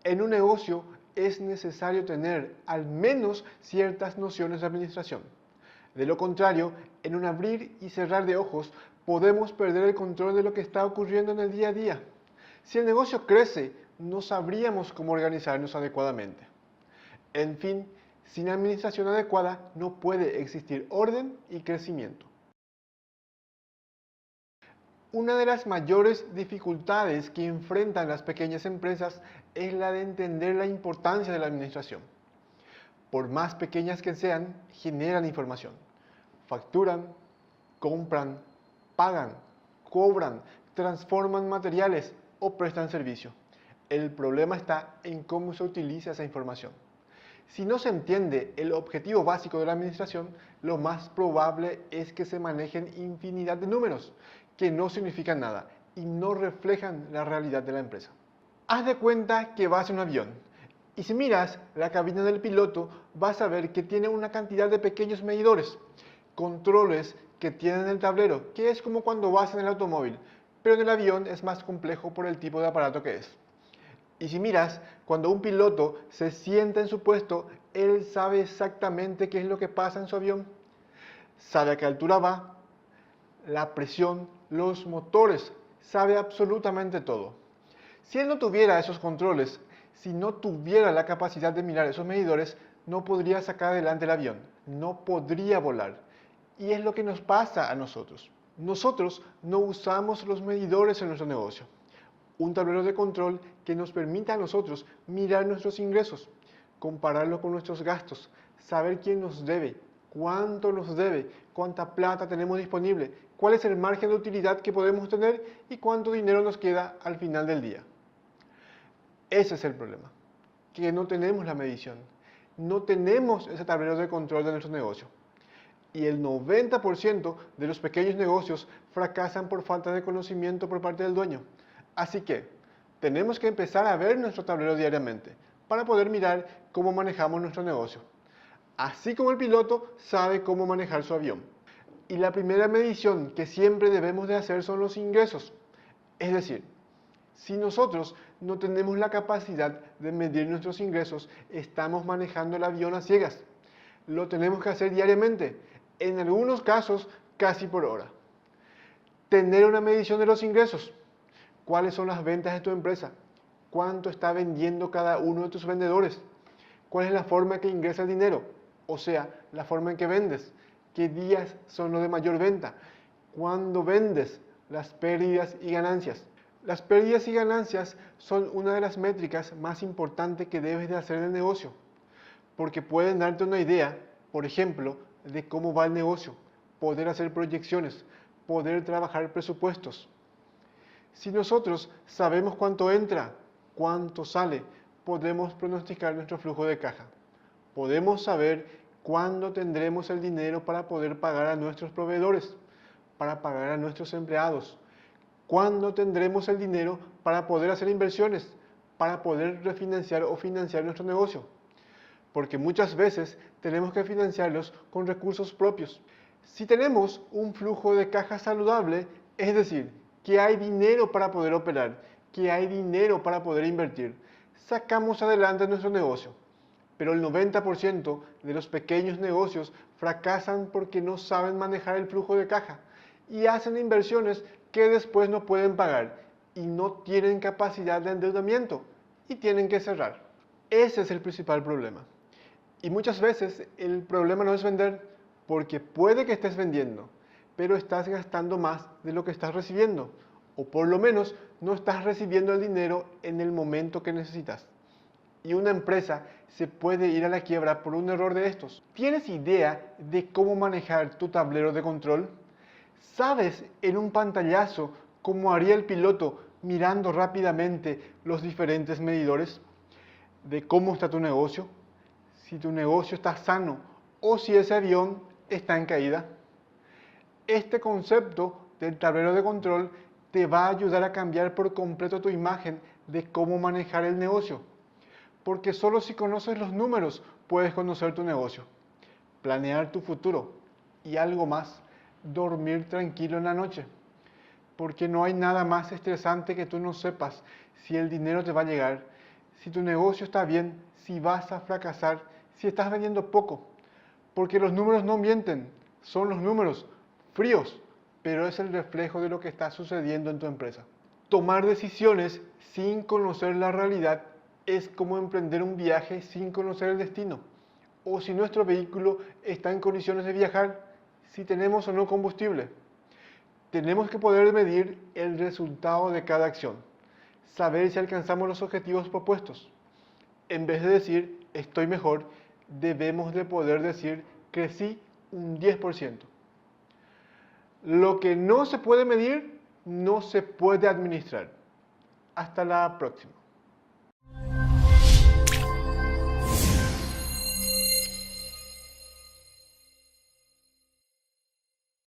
En un negocio es necesario tener al menos ciertas nociones de administración. De lo contrario, en un abrir y cerrar de ojos podemos perder el control de lo que está ocurriendo en el día a día. Si el negocio crece, no sabríamos cómo organizarnos adecuadamente. En fin, sin administración adecuada no puede existir orden y crecimiento. Una de las mayores dificultades que enfrentan las pequeñas empresas es la de entender la importancia de la administración. Por más pequeñas que sean, generan información. Facturan, compran, pagan, cobran, transforman materiales o prestan servicio. El problema está en cómo se utiliza esa información. Si no se entiende el objetivo básico de la administración, lo más probable es que se manejen infinidad de números que no significan nada y no reflejan la realidad de la empresa. Haz de cuenta que vas en un avión y si miras la cabina del piloto vas a ver que tiene una cantidad de pequeños medidores, controles que tienen el tablero, que es como cuando vas en el automóvil, pero en el avión es más complejo por el tipo de aparato que es. Y si miras, cuando un piloto se sienta en su puesto, él sabe exactamente qué es lo que pasa en su avión. Sabe a qué altura va, la presión, los motores, sabe absolutamente todo. Si él no tuviera esos controles, si no tuviera la capacidad de mirar esos medidores, no podría sacar adelante el avión, no podría volar. Y es lo que nos pasa a nosotros. Nosotros no usamos los medidores en nuestro negocio. Un tablero de control que nos permita a nosotros mirar nuestros ingresos, compararlo con nuestros gastos, saber quién nos debe, cuánto nos debe, cuánta plata tenemos disponible, cuál es el margen de utilidad que podemos tener y cuánto dinero nos queda al final del día. Ese es el problema, que no tenemos la medición, no tenemos ese tablero de control de nuestro negocio. Y el 90% de los pequeños negocios fracasan por falta de conocimiento por parte del dueño. Así que tenemos que empezar a ver nuestro tablero diariamente para poder mirar cómo manejamos nuestro negocio. Así como el piloto sabe cómo manejar su avión. Y la primera medición que siempre debemos de hacer son los ingresos. Es decir, si nosotros no tenemos la capacidad de medir nuestros ingresos, estamos manejando el avión a ciegas. Lo tenemos que hacer diariamente, en algunos casos casi por hora. Tener una medición de los ingresos. ¿Cuáles son las ventas de tu empresa? ¿Cuánto está vendiendo cada uno de tus vendedores? ¿Cuál es la forma que ingresa el dinero? O sea, la forma en que vendes. ¿Qué días son los de mayor venta? ¿Cuándo vendes? Las pérdidas y ganancias. Las pérdidas y ganancias son una de las métricas más importantes que debes de hacer en el negocio, porque pueden darte una idea, por ejemplo, de cómo va el negocio, poder hacer proyecciones, poder trabajar presupuestos. Si nosotros sabemos cuánto entra, cuánto sale, podemos pronosticar nuestro flujo de caja. Podemos saber cuándo tendremos el dinero para poder pagar a nuestros proveedores, para pagar a nuestros empleados. Cuándo tendremos el dinero para poder hacer inversiones, para poder refinanciar o financiar nuestro negocio. Porque muchas veces tenemos que financiarlos con recursos propios. Si tenemos un flujo de caja saludable, es decir, que hay dinero para poder operar, que hay dinero para poder invertir, sacamos adelante nuestro negocio. Pero el 90% de los pequeños negocios fracasan porque no saben manejar el flujo de caja y hacen inversiones que después no pueden pagar y no tienen capacidad de endeudamiento y tienen que cerrar. Ese es el principal problema. Y muchas veces el problema no es vender, porque puede que estés vendiendo, pero estás gastando más de lo que estás recibiendo, o por lo menos no estás recibiendo el dinero en el momento que necesitas. Y una empresa se puede ir a la quiebra por un error de estos. ¿Tienes idea de cómo manejar tu tablero de control? ¿Sabes en un pantallazo cómo haría el piloto mirando rápidamente los diferentes medidores? ¿De cómo está tu negocio? Si tu negocio está sano o si ese avión está en caída. Este concepto del tablero de control te va a ayudar a cambiar por completo tu imagen de cómo manejar el negocio. Porque solo si conoces los números puedes conocer tu negocio, planear tu futuro y algo más, dormir tranquilo en la noche. Porque no hay nada más estresante que tú no sepas si el dinero te va a llegar, si tu negocio está bien, si vas a fracasar, si estás vendiendo poco. Porque los números no mienten, son los números fríos, pero es el reflejo de lo que está sucediendo en tu empresa. Tomar decisiones sin conocer la realidad es como emprender un viaje sin conocer el destino. O si nuestro vehículo está en condiciones de viajar, si tenemos o no combustible. Tenemos que poder medir el resultado de cada acción, saber si alcanzamos los objetivos propuestos. En vez de decir estoy mejor, debemos de poder decir crecí un 10%. Lo que no se puede medir, no se puede administrar. Hasta la próxima.